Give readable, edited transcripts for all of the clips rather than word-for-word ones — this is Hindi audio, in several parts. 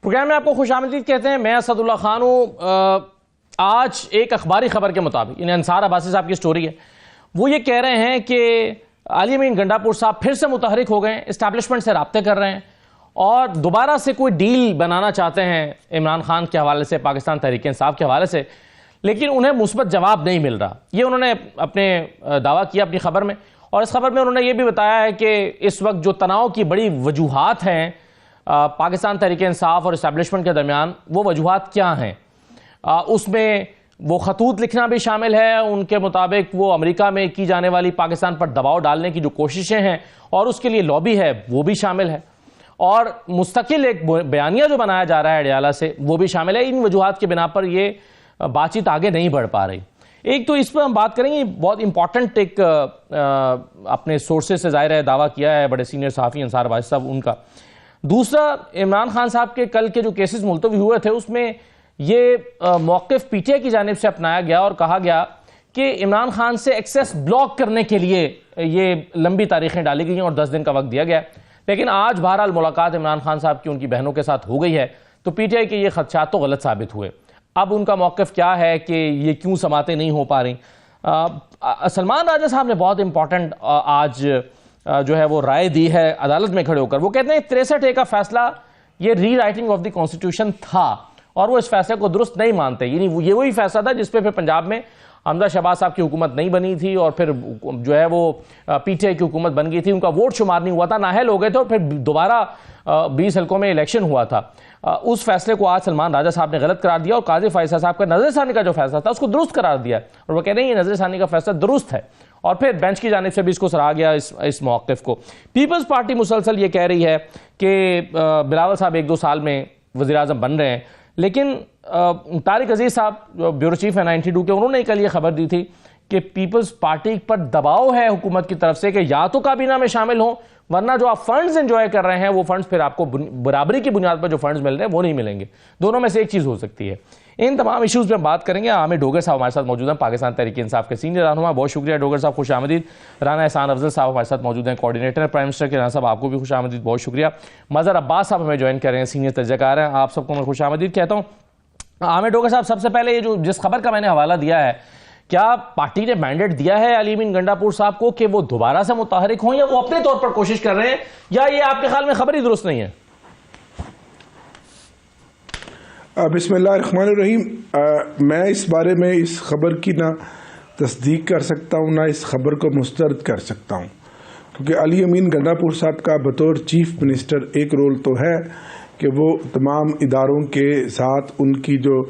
प्रोग्राम में आपको खुशामदीद कहते हैं। मैं असदुल्ला खान हूँ। आज एक अखबारी खबर के मुताबिक इन अंसार अब्बासी साहब की स्टोरी है, वो ये कह रहे हैं कि अली अमीन गंडापुर साहब फिर से मुतहरिक हो गए, इस्टेब्लिशमेंट से राब्ते कर रहे हैं और दोबारा से कोई डील बनाना चाहते हैं इमरान खान के हवाले से, पाकिस्तान तहरीक इंसाफ के हवाले से, लेकिन उन्हें मुस्बत जवाब नहीं मिल रहा। ये उन्होंने अपने दावा किया अपनी खबर में, और इस खबर में उन्होंने ये भी बताया है कि इस वक्त जो तनाव की बड़ी वजूहात हैं पाकिस्तान तहरीक इंसाफ और इस्टेब्लिशमेंट के दरमियान, वो वजूहात क्या हैं। उसमें वो खतूत लिखना भी शामिल है। उनके मुताबिक वो अमेरिका में की जाने वाली पाकिस्तान पर दबाव डालने की जो कोशिशें हैं और उसके लिए लॉबी है वो भी शामिल है, और मुस्तकिल एक बयानिया जो बनाया जा रहा है अडियाला से वो भी शामिल है। इन वजूहात के बिना पर ये बातचीत आगे नहीं बढ़ पा रही। एक तो इस पर हम बात करेंगे, बहुत इंपॉर्टेंट एक अपने सोर्सेज से जाहिर है दावा किया है बड़े सीनियर सहाफ़ी अंसार अब्बासी साहब उनका। दूसरा, इमरान खान साहब के कल के जो केसेस मुलतवी हुए थे उसमें ये मौक़िफ़ पीटीआई की जानिब से अपनाया गया और कहा गया कि इमरान खान से एक्सेस ब्लॉक करने के लिए ये लंबी तारीखें डाली गई हैं और 10 दिन का वक्त दिया गया। लेकिन आज बहरहाल मुलाकात इमरान खान साहब की उनकी बहनों के साथ हो गई है, तो पीटीआई के ये खदशात तो गलत साबित हुए। अब उनका मौक़िफ़ क्या है कि ये क्यों समातें नहीं हो पा रही। सलमान राजा साहब ने बहुत इंपॉर्टेंट आज जो है वो राय दी है अदालत में खड़े होकर। वो कहते हैं 63A का फैसला ये री राइटिंग ऑफ द कॉन्स्टिट्यूशन था और वो इस फैसले को दुरुस्त नहीं मानते। यानी ये वही फैसला था जिसपे फिर पंजाब में हमजा शहबाज साहब की हुकूमत नहीं बनी थी और फिर जो है वो पीटीआई की हुकूमत बन गई थी, उनका वोट शुमार नहीं हुआ था, नाअहल हो गए थे और फिर दोबारा 20 हल्कों में इलेक्शन हुआ था। उस फैसले को आज सलमान राजा साहब ने गलत करार दिया और काजी फैसल साहब का नजरसानी का जो फैसला था उसको दुरुस्त करार दिया, और वो कह रहे हैं ये नजरसानी का फैसला दुरुस्त है। और फिर बेंच की जानिब से भी इसको सराहा गया इस मौक़िफ़ को। पीपल्स पार्टी मुसलसल ये कह रही है कि बिलावल साहब 1-2 साल में वज़ीर आज़म बन रहे हैं, लेकिन तारिक अजीज़ साहब जो ब्यूरो चीफ है 92 के, उन्होंने कल ये खबर दी थी कि पीपल्स पार्टी पर दबाव है हुकूमत की तरफ से कि या तो काबीना में शामिल हो, वरना जो आप फंड्स एंजॉय कर रहे हैं वो फंड्स फिर आपको बराबरी की बुनियाद पर जो फंड्स मिल रहे हैं वो नहीं मिलेंगे। दोनों में से एक चीज़ हो सकती है। इन तमाम इशूज़ पर बात करेंगे। आमिर डोगर साहब हमारे साथ मौजूद हैं, पाकिस्तान तहरीक इंसाफ के सीनियर रहनुमा। बहुत शुक्रिया डोगर साहब, खुश आमदीद। राना एहसान अफजल साहब हमारे साथ मौजूद हैं, कोऑर्डिनेटर प्राइम मिनिस्टर के। राना साहब आपको भी खुश आमदीद, बहुत शुक्रिया। मज़हर अब्बास साहब हमें ज्वाइन कर रहे हैं, सीनियर तजज़ियाकार हैं, आप सबको मैं खुश आमदीद कहता हूँ। आमिर डोगर साहब, सबसे पहले ये जो जिस खबर का मैंने हवाला दिया है, क्या पार्टी ने मैंडेट दिया है अली अमीन गंडापुर साहब को कि वो दोबारा से मुतहरिक हों, या वो अपने तौर पर कोशिश कर रहे हैं, या ये आपके ख्याल में खबर ही दुरुस्त नहीं है? बिस्मिल्लाहिर्रहमानिर्रहीम। मैं इस बारे में इस खबर की ना तस्दीक कर सकता हूँ ना इस खबर को मुस्तरद कर सकता हूँ, क्योंकि अली अमीन गंडापुर साहब का बतौर चीफ मिनिस्टर एक रोल तो है कि वो तमाम इदारों के साथ उनकी जो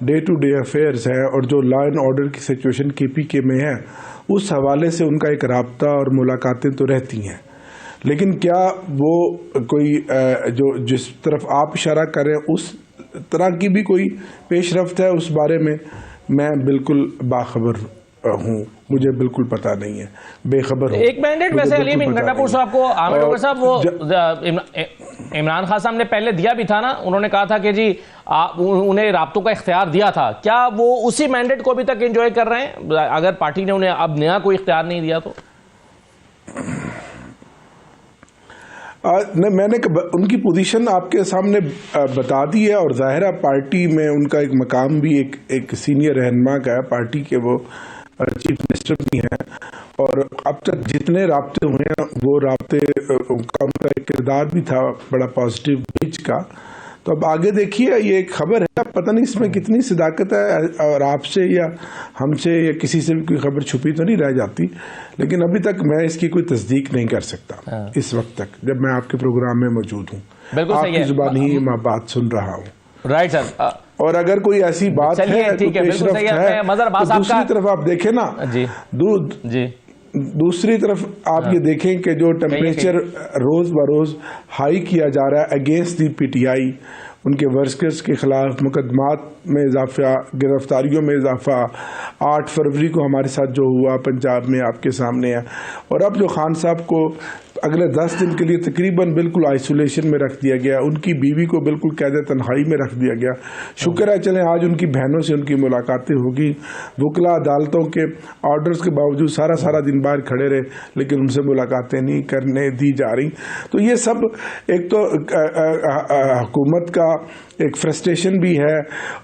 डे टू डे अफेयर्स है और जो लॉ एंड ऑर्डर की सिचुएशन KPK में है उस हवाले से उनका एक राब्ता और मुलाकातें तो रहती हैं, लेकिन क्या वो कोई जो जिस तरफ आप इशारा कर रहे हैं उस तरह की भी कोई पेशरफ्त है, उस बारे में मैं बिल्कुल बाखबर हूँ, मुझे बिल्कुल पता नहीं है, बेखबर हूँ। एक मैंडेट वैसे अली अमीन गंडापुर साहब को आमिर डोगर साहब वो इमरान खान साहब ने पहले दिया भी था ना, उन्होंने कहा था कि जी उन्हें राब्तों का इख्तियार दिया था, क्या वो उसी मैंडेट को अभी तक एंजॉय कर रहे हैं अगर पार्टी ने उन्हें अब नया कोई इख्तियार नहीं दिया तो? मैंने उनकी पोजीशन आपके सामने बता दी है, और ज़ाहिर है पार्टी में उनका एक मकाम भी एक सीनियर रहनुमा का है, पार्टी के वो चीफ मिनिस्टर भी हैं, और अब तक जितने राब्ते हुए हैं वो राब्ते उनका एक किरदार भी था बड़ा पॉजिटिव बीच का। तो अब आगे देखिए, ये एक खबर है, पता नहीं इसमें कितनी सदाकत है, और आपसे या हमसे या किसी से भी कोई खबर छुपी तो नहीं रह जाती, लेकिन अभी तक मैं इसकी कोई तस्दीक नहीं कर सकता इस वक्त तक, जब मैं आपके प्रोग्राम में मौजूद हूँ, आपकी जुबान ही मैं बात सुन रहा हूँ। Right sir. और अगर कोई ऐसी बात है, ठीक है, बिल्कुल सही है। तो दूसरी तरफ आप देखें ना जी, दूसरी तरफ आप ये देखें कि जो टेम्परेचर रोज बरोज हाई किया जा रहा है अगेंस्ट दी PTI, उनके वर्कर्स के खिलाफ मुकदमात में इजाफा, गिरफ्तारियों में इजाफा, 8 फरवरी को हमारे साथ जो हुआ पंजाब में आपके सामने है, और अब जो खान साहब को अगले 10 दिन के लिए तकरीबन बिल्कुल आइसोलेशन में रख दिया गया। उनकी बीवी को बिल्कुल कैद तन्हाई में रख दिया गया। शुक्र है चले आज उनकी बहनों से उनकी मुलाकातें होगी। वकला अदालतों के ऑर्डर्स के बावजूद सारा दिन बाहर खड़े रहे, लेकिन उनसे मुलाकातें नहीं करने दी जा रही। तो ये सब एक तो हुकूमत का एक फ्रस्ट्रेशन भी है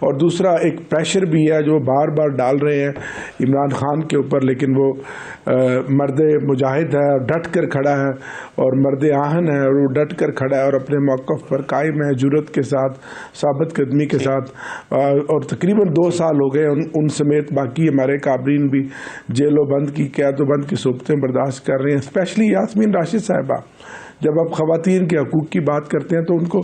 और दूसरा एक प्रेशर भी है जो बार बार डाल रहे हैं इमरान खान के ऊपर। लेकिन वो मर्द मुजाहिद है और डट कर खड़ा है और मर्द आहन है और वो डट कर खड़ा है और अपने मौक़िफ़ पर कायम है, जुर्रत के साथ, साबित कदमी के साथ। और तकरीबन 2 साल हो गए उन समेत बाकी हमारे काबरीन भी जेलों बंद की, कैदोबंद की सोबतें बर्दाश्त कर रहे हैं। स्पेशली यास्मीन राशिद साहिबा, जब आप ख़वातीन के हकूक़ की बात करते हैं तो उनको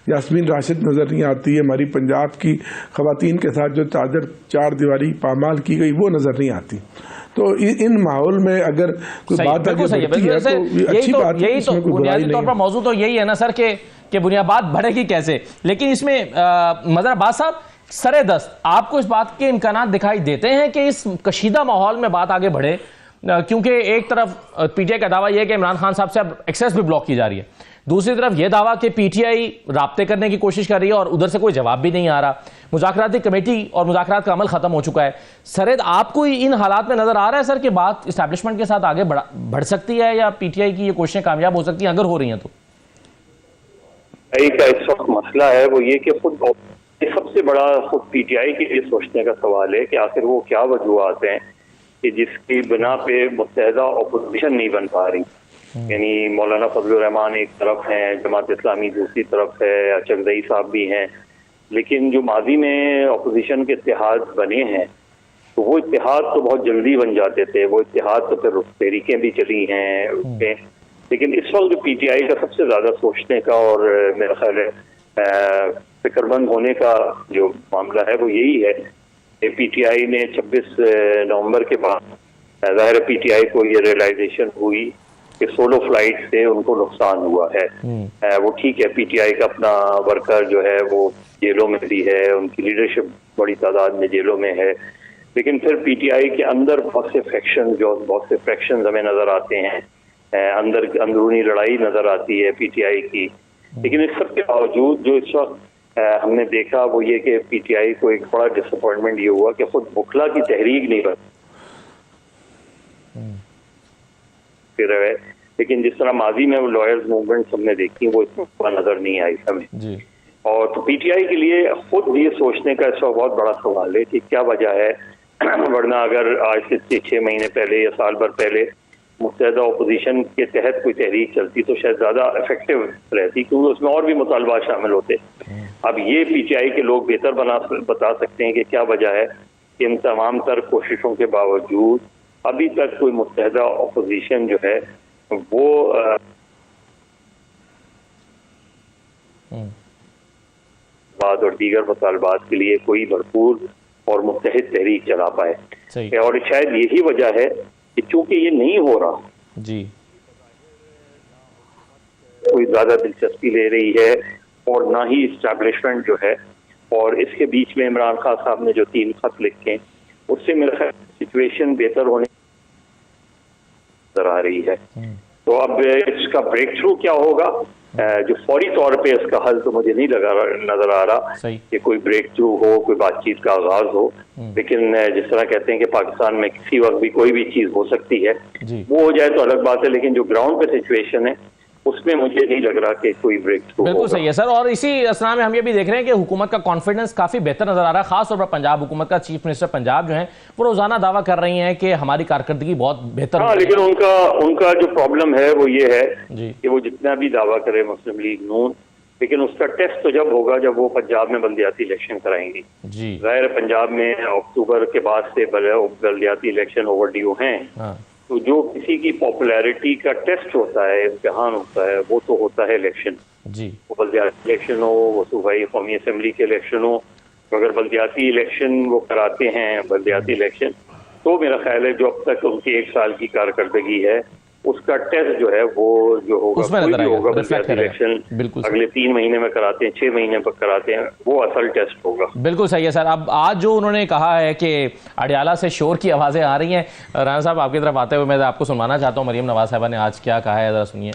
यास्मीन राशिद नज़र नहीं आती है। हमारी पंजाब की ख़वातीन के साथ जो चार दीवारी पामाल की गई वो नज़र नहीं आती। तो इन माहौल में अगर कोई बात आगे बढ़ती है तो अच्छी बात है, यही तो बुनियादी तौर पर मौजूद तो यही है ना सर कि बुनियाद बढ़ेगी कैसे। लेकिन इसमें मज़र अब्बास साहब सरेदस्त आपको इस बात के इम्कानात दिखाई देते हैं कि इस कशीदा माहौल में बात आगे बढ़े, क्योंकि एक तरफ पीटीआई का दावा यह है कि इमरान खान साहब से अब एक्सेस भी ब्लॉक की जा रही है, दूसरी तरफ यह दावा कि पीटीआई राब्ते करने की कोशिश कर रही है और उधर से कोई जवाब भी नहीं आ रहा। मुज़ाकराती कमेटी और मुज़ाकरात का अमल खत्म हो चुका है। सरेद आपको इन हालात में नजर आ रहा है सर कि बात इस्टेब्लिशमेंट के साथ आगे बढ़ सकती है या पीटीआई की ये कोशिशें कामयाब हो सकती हैं अगर हो रही हैं तो? का इस वक्त मसला है वो ये कि खुद सबसे बड़ा खुद पीटीआई के लिए सोचने का सवाल है कि आखिर वो क्या वजूहात हैं कि जिसकी बिना पे मुत्तहदा अपोजिशन नहीं बन पा रही। यानी मौलाना फजलुर रहमान एक तरफ हैं, जमात इस्लामी दूसरी तरफ है, चकदई साहब भी हैं, लेकिन जो माजी में अपोजिशन के इत्तेहाद बने हैं तो वो इत्तेहाद तो बहुत जल्दी बन जाते थे। वो इत्तेहाद तो फिर तहरीकें भी चली हैं उसमें, लेकिन इस वक्त जो पीटीआई का सबसे ज्यादा सोचने का और मेरा ख्याल है फिक्रमंद होने का जो मामला है वो यही है कि पीटीआई ने 26 नवंबर के बाद ज़ाहिर पीटीआई को ये रियलाइजेशन हुई कि सोलो फ्लाइट से उनको नुकसान हुआ है। वो ठीक है, पीटीआई का अपना वर्कर जो है वो जेलों में भी है, उनकी लीडरशिप बड़ी तादाद में जेलों में है, लेकिन फिर पीटीआई के अंदर बहुत से फ्रैक्शन हमें नजर आते हैं, अंदरूनी लड़ाई नजर आती है पीटीआई की। लेकिन इस सब के बावजूद जो इस वक्त हमने देखा वो ये कि पीटीआई को एक बड़ा डिसअपॉइंटमेंट ये हुआ कि खुद बुखला की तहरीक नहीं बन फिर है। लेकिन जिस तरह माजी में वो लॉयर्स मूवमेंट हमने देखी वो इसमें नजर नहीं आई हमें जी। और तो पीटीआई के लिए खुद ये सोचने का इसका बहुत बड़ा सवाल है कि क्या वजह है वरना अगर आज से 6 महीने पहले या साल भर पहले मुत्तहदा अपोजिशन के तहत कोई तहरीक चलती तो शायद ज्यादा इफेक्टिव रहती, क्योंकि उसमें और भी मुतालबात शामिल होते। अब ये पीटीआई के लोग बेहतर बता सकते हैं कि क्या वजह है कि इन तमाम तर कोशिशों के बावजूद अभी तक कोई मुत्तहदा अपोजिशन जो है वो बात और दीगर मुतालबात के लिए कोई भरपूर और मुत्तहिद तहरीक चला पाए। और शायद यही वजह है कि चूंकि ये नहीं हो रहा जी, कोई ज्यादा दिलचस्पी ले रही है और ना ही इस्टेब्लिशमेंट जो है, और इसके बीच में इमरान खान साहब ने जो 3 खत लिखे उससे मेरा ख्याल सिचुएशन बेहतर होने नजर आ रही है। तो अब इसका ब्रेक थ्रू क्या होगा, जो फौरी तौर पे इसका हल तो मुझे नहीं नजर आ रहा कि कोई ब्रेक थ्रू हो, कोई बातचीत का आगाज हो, लेकिन जिस तरह कहते हैं कि पाकिस्तान में किसी वक्त भी कोई भी चीज हो सकती है, वो हो जाए तो अलग बात है, लेकिन जो ग्राउंड पे सिचुएशन है उसमें मुझे नहीं लग रहा कि कोई ब्रेक थ्रू। बिल्कुल सही है सर। और इसी असना में हम ये भी देख रहे हैं कि हुकूमत का कॉन्फिडेंस काफी बेहतर नजर आ रहा है, खासतौर पर पंजाब हुकूमत का। चीफ मिनिस्टर पंजाब जो है वो रोजाना दावा कर रही हैं कि हमारी कारकर्दगी बहुत बेहतर। हाँ, लेकिन उनका जो प्रॉब्लम है वो ये है कि वो जितना भी दावा करे मुस्लिम लीग नून, लेकिन उसका टेस्ट तो जब होगा जब वो पंजाब में बल्दियाती इलेक्शन कराएंगी जी। जाहिर पंजाब में अक्टूबर के बाद से बल्दियाती इलेक्शन ओवरड्यू हैं, तो जो किसी की पॉपुलैरिटी का टेस्ट होता है, इम्तिहान होता है, वो तो होता है इलेक्शन जी। वो बल्दियाती इलेक्शन हो, वो सूबाई कौमी असम्बली के इलेक्शन हो, अगर बल्दियाती इलेक्शन वो कराते हैं बल्दियाती इलेक्शन, तो मेरा ख्याल है जो अब तक उनकी 1 साल की कारकर्दगी है उसका टेस्ट जो है वो जो होगा कोई भी होगा बल्दियाती इलेक्शन अगले 3 महीने में कराते हैं, 6 महीने पर कराते हैं, वो असल टेस्ट होगा। बिल्कुल सही है सर। अब आज जो उन्होंने कहा है कि अडियाला से शोर की आवाजें आ रही हैं, राना साहब आपकी तरफ आते हुए मैं आपको सुनवाना चाहता हूँ मरियम नवाज साहबा ने आज क्या कहा है, जरा सुनिए।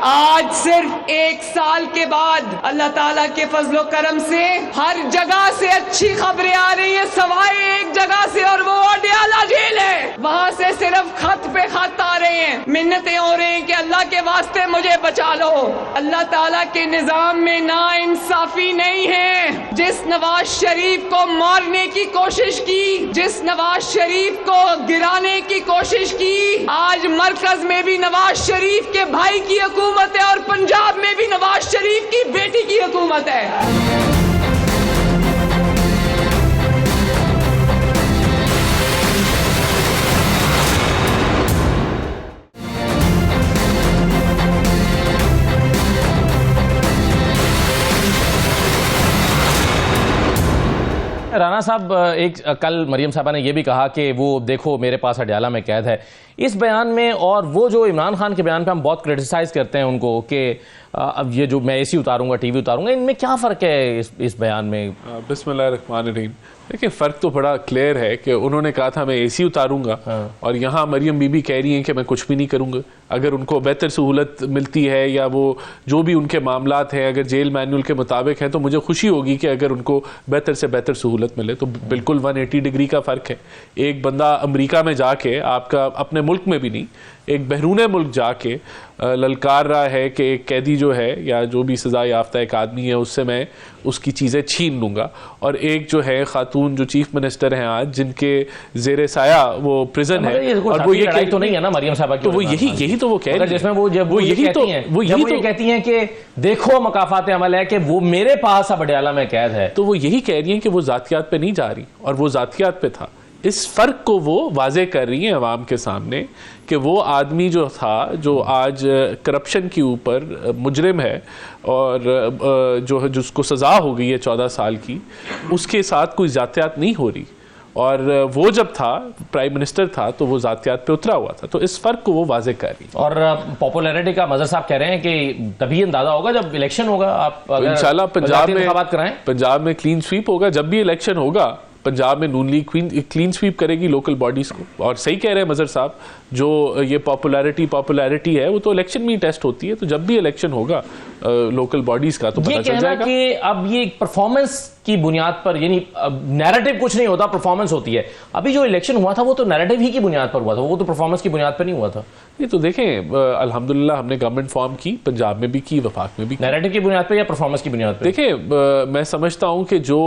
आज सिर्फ 1 साल के बाद अल्लाह ताला के फजलो करम से हर जगह से अच्छी खबरें आ रही हैं, सवाए एक जगह से, और वो अडयाला जेल है। वहाँ से सिर्फ खत पे खत आ रहे हैं, मिन्नतें हो रही हैं कि अल्लाह के वास्ते मुझे बचा लो। अल्लाह ताला के निजाम में ना इंसाफी नहीं है। जिस नवाज शरीफ को मारने की कोशिश की, जिस नवाज शरीफ को गिराने की कोशिश की, आज मरकज में भी नवाज शरीफ के भाई की हुकूमत है और पंजाब में भी नवाज शरीफ की बेटी की हुकूमत है। राना साहब, एक कल मरियम साहबा ने यह भी कहा कि वो देखो मेरे पास अडयाला में कैद है। इस बयान में और वो जो इमरान खान के बयान पे हम बहुत क्रिटिसाइज करते हैं उनको कि अब ये जो मैं एसी उतारूंगा, टीवी उतारूंगा, इनमें क्या फ़र्क है इस बयान में? बिस्मिल्लाहिर्रहमानिर्रहीम। देखिए, फ़र्क तो बड़ा क्लियर है कि उन्होंने कहा था मैं एसी उतारूंगा, और यहाँ मरियम बीबी कह रही हैं कि मैं कुछ भी नहीं करूँगा। अगर उनको बेहतर सहूलत मिलती है या वो जो भी उनके मामलात हैं अगर जेल मैनुअल के मुताबिक हैं तो मुझे खुशी होगी कि अगर उनको बेहतर से बेहतर सहूलत मिले। तो बिल्कुल 180 डिग्री का फ़र्क है। एक बंदा अमेरिका में जाके, आपका अपने मुल्क में भी नहीं, एक बहरूने मुल्क जाके ललकार रहा है कि एक कैदी जो है या जो भी सज़ा याफ्ता एक आदमी है उससे मैं उसकी चीज़ें छीन लूँगा, और एक जो है खातून जो चीफ मिनिस्टर हैं आज, जिनके ज़ेरे साया वो प्रिजन है, और वो ये तो नहीं है ना मरियम साहबा की, तो वो यही तो वो कह रही है, जिसमें वो यही कहती हैं कि देखो मकाफात अमल है कि वो मेरे पास अब अडयाला में कैद है। तो वो यही कह रही हैं कि वो ज़ातियात पे नहीं जा रही, और वो ज़ातियात पे था। इस फ़र्क को वो वाजे कर रही हैं अवाम के सामने कि वो आदमी जो था, जो आज करप्शन के ऊपर मुजरिम है और जो जिसको सज़ा हो गई है 14 साल की, उसके साथ कोई ज़ातियात नहीं हो रही। और वो जब था प्राइम मिनिस्टर था तो वो ज़ातियात पे उतरा हुआ था। तो इस फ़र्क को वो वाजे कर रही। और पॉपुलैरिटी का मज़र साहब कह रहे हैं कि तभी अंदाज़ा होगा जब इलेक्शन होगा। आप इंशाल्लाह पंजाब में क्लीन स्वीप होगा। जब भी इलेक्शन होगा पंजाब में नून लीग क्लीन स्वीप करेगी लोकल बॉडीज़ को। और सही कह रहे हैं मज़र साहब, जो ये पॉपुलैरिटी है वो तो इलेक्शन में ही टेस्ट होती है। तो जब भी इलेक्शन होगा लोकल बॉडीज़ का तो पता चल जाएगा कि अब ये परफॉर्मेंस की बुनियाद पर, यानी नैरेटिव कुछ नहीं होता, परफॉर्मेंस होती है। अभी जो इलेक्शन हुआ था वो तो नैरेटिव ही की बुनियाद पर हुआ था, वो तो परफॉर्मेंस की बुनियाद पर नहीं हुआ था। ये तो देखें, अल्हम्दुलिल्लाह हमने गवर्नमेंट फॉर्म की, पंजाब में भी की, वफाक में भी की। नैरेटिव की बुनियाद पर या परफॉर्मेंस की बुनियाद पर? देखें, मैं समझता हूँ कि जो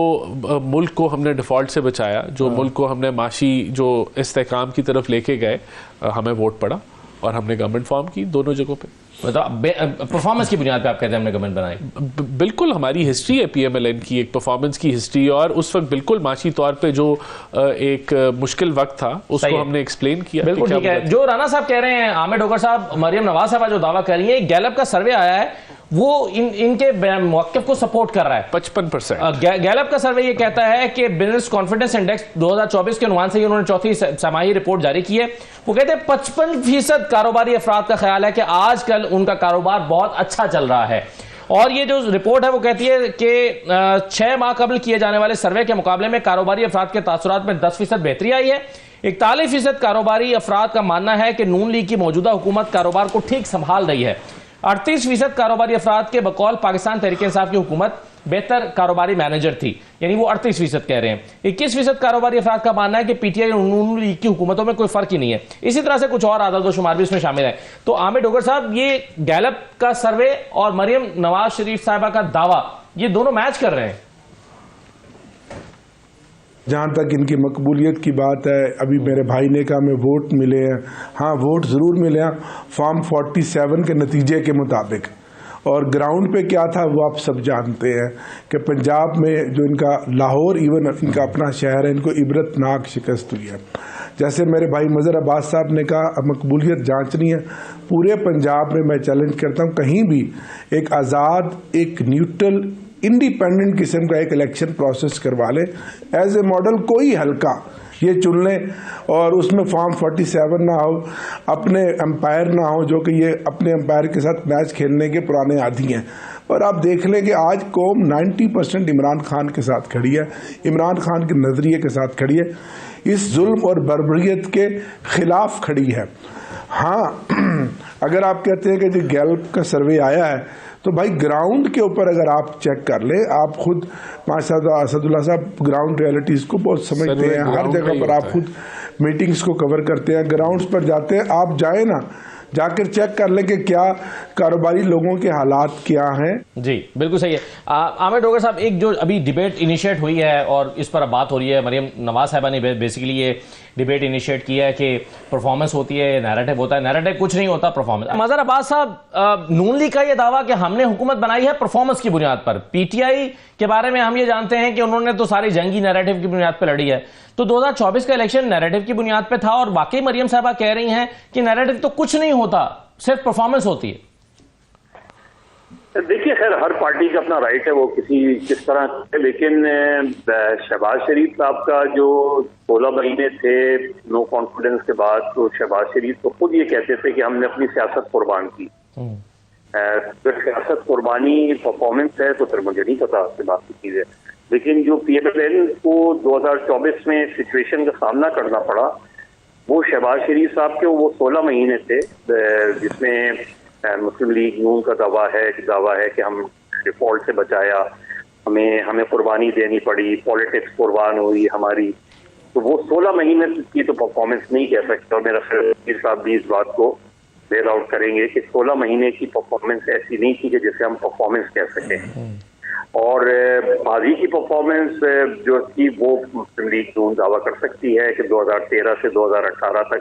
मुल्क को हमने डिफ़ॉल्ट से बचाया, जो मुल्क को हमने माशी जो इस्तेहकाम की तरफ लेके गए, हमें वोट पड़ा और हमने गवर्नमेंट फॉर्म की दोनों जगहों पे। मतलब परफॉर्मेंस की बुनियाद पे आप कहते हैं हमने गवर्नमेंट बनाई? बिल्कुल, हमारी हिस्ट्री है PMLN की, एक परफॉर्मेंस की हिस्ट्री। और उस वक्त बिल्कुल माशी तौर पे जो एक मुश्किल वक्त था उसको हमने एक्सप्लेन किया। बिल्कुल ठीक है। जो राना साहब कह रहे हैं, आमिर डोगर साहब, मरियम नवाज साहब जो दावा कर रही है, गैलप का सर्वे आया है वो इनके मौक़िफ़ को सपोर्ट कर रहा है 55%। गैलप का सर्वे ये कहता है कि बिजनेस कॉन्फिडेंस इंडेक्स 2024 के अनुमान से ही उन्होंने चौथी छमाही रिपोर्ट जारी की है। वो कहते हैं 55% कारोबारी अफराद का ख्याल है कि आजकल उनका कारोबार बहुत अच्छा चल रहा है। और ये जो रिपोर्ट है वो कहती है कि 6 माह कबल किए जाने वाले सर्वे के मुकाबले में कारोबारी अफराद के तासुरात में 10% बेहतरी आई है। 41% कारोबारी अफराद का मानना है कि नून लीग की मौजूदा हुकूमत कारोबार को ठीक संभाल रही है। 38% कारोबारी अफराद के बकौल पाकिस्तान तहरीक-ए-इंसाफ की हुकूमत बेहतर कारोबारी मैनेजर थी, यानी वो 38% कह रहे हैं। 21% कारोबारी अफराद का मानना है कि PTI और नून लीग की हुकूमतों में कोई फर्क ही नहीं है। इसी तरह से कुछ और आदाद व शुमार भी इसमें शामिल है। तो आमिर डोगर साहब, ये गैलप का सर्वे और मरियम नवाज शरीफ साहिबा का दावा, ये दोनों मैच कर रहे हैं। जहाँ तक इनकी मकबूलियत की बात है, अभी मेरे भाई ने कहा हमें वोट मिले हैं। हाँ, वोट ज़रूर मिले हैं फॉर्म 47 के नतीजे के मुताबिक। और ग्राउंड पे क्या था वो आप सब जानते हैं कि पंजाब में जो इनका लाहौर, इवन इनका अपना शहर है, इनको इबरतनाक शिकस्त हुई है। जैसे मेरे भाई मज़हर अब्बास साहब ने कहा, मकबूलियत जांचनी है। पूरे पंजाब में मैं चैलेंज करता हूँ, कहीं भी एक आज़ाद, एक न्यूट्रल, इंडिपेंडेंट किस्म का एक इलेक्शन प्रोसेस करवा ले एज ए मॉडल। कोई हल्का ये चुन लें और उसमें फॉर्म 47 ना हो, अपने एम्पायर ना हो जो कि ये अपने एम्पायर के साथ मैच खेलने के पुराने आदी हैं। और आप देख लें कि आज कौम 90% इमरान खान के साथ खड़ी है, इमरान खान के नज़रिए के साथ खड़ी है, इस जुल्म और बर्बरियत के खिलाफ खड़ी है। हाँ, अगर आप कहते हैं कि जो गैल्प का सर्वे आया है, तो भाई ग्राउंड के ऊपर अगर आप चेक कर ले, आप खुद माशाल्लाह असदुल्ला साहब ग्राउंड रियलिटीज को बहुत समझते हैं, हर जगह पर आप खुद मीटिंग्स को कवर करते हैं, ग्राउंड्स पर जाते हैं, आप जाए ना, जाकर चेक कर ले कि क्या कारोबारी लोगों के हालात क्या हैं। जी बिल्कुल सही है। आमिर डोगर साहब, एक जो अभी डिबेट इनिशिएट हुई है और इस पर अब बात हो रही है, मरियम नवाज साहिबा ने बेसिकली ये डिबेट इनिशिएट किया है कि परफॉर्मेंस होती है, नैरेटिव होता है। नैरेटिव कुछ नहीं होता, परफॉर्मेंस। मज़हर अब्बास साहब, नून लीग का ये दावा कि हमने हुकूमत बनाई है परफॉर्मेंस की बुनियाद पर। पीटीआई के बारे में हम ये जानते हैं कि उन्होंने तो सारी जंगी नैरेटिव की बुनियाद पर लड़ी है, तो 2024 का इलेक्शन नैरेटिव की बुनियाद पर था और वाकई मरियम साहिबा कह रही हैं कि नैरेटिव तो कुछ नहीं होता, सिर्फ परफॉर्मेंस होती है। देखिए, खैर हर पार्टी का अपना राइट है वो किस तरह, लेकिन शहबाज शरीफ साहब का जो 16 महीने थे नो कॉन्फिडेंस के बाद, तो शहबाज शरीफ तो खुद ये कहते थे कि हमने अपनी सियासत कुर्बान की। अगर सियासत कुर्बानी परफॉर्मेंस है तो फिर मुझे नहीं पता आपसे बाकी चीजें, लेकिन जो PMLN को 2024 में सिचुएशन का सामना करना पड़ा, वो शहबाज शरीफ साहब के वो 16 महीने थे जिसमें मुस्लिम लीग नून का दावा है कि हम डिफॉल्ट से बचाया, हमें कुर्बानी देनी पड़ी, पॉलिटिक्स कुर्बान हुई हमारी, तो वो 16 महीने की तो परफॉर्मेंस नहीं कह सकते। और मेरा मीर साहब भी इस बात को बेल आउट करेंगे कि 16 महीने की परफॉर्मेंस ऐसी नहीं थी कि जिसे हम परफॉर्मेंस कह सकें। और माजी की परफॉर्मेंस जो थी वो मुस्लिम लीग नून दावा कर सकती है कि 2013 से 2018 तक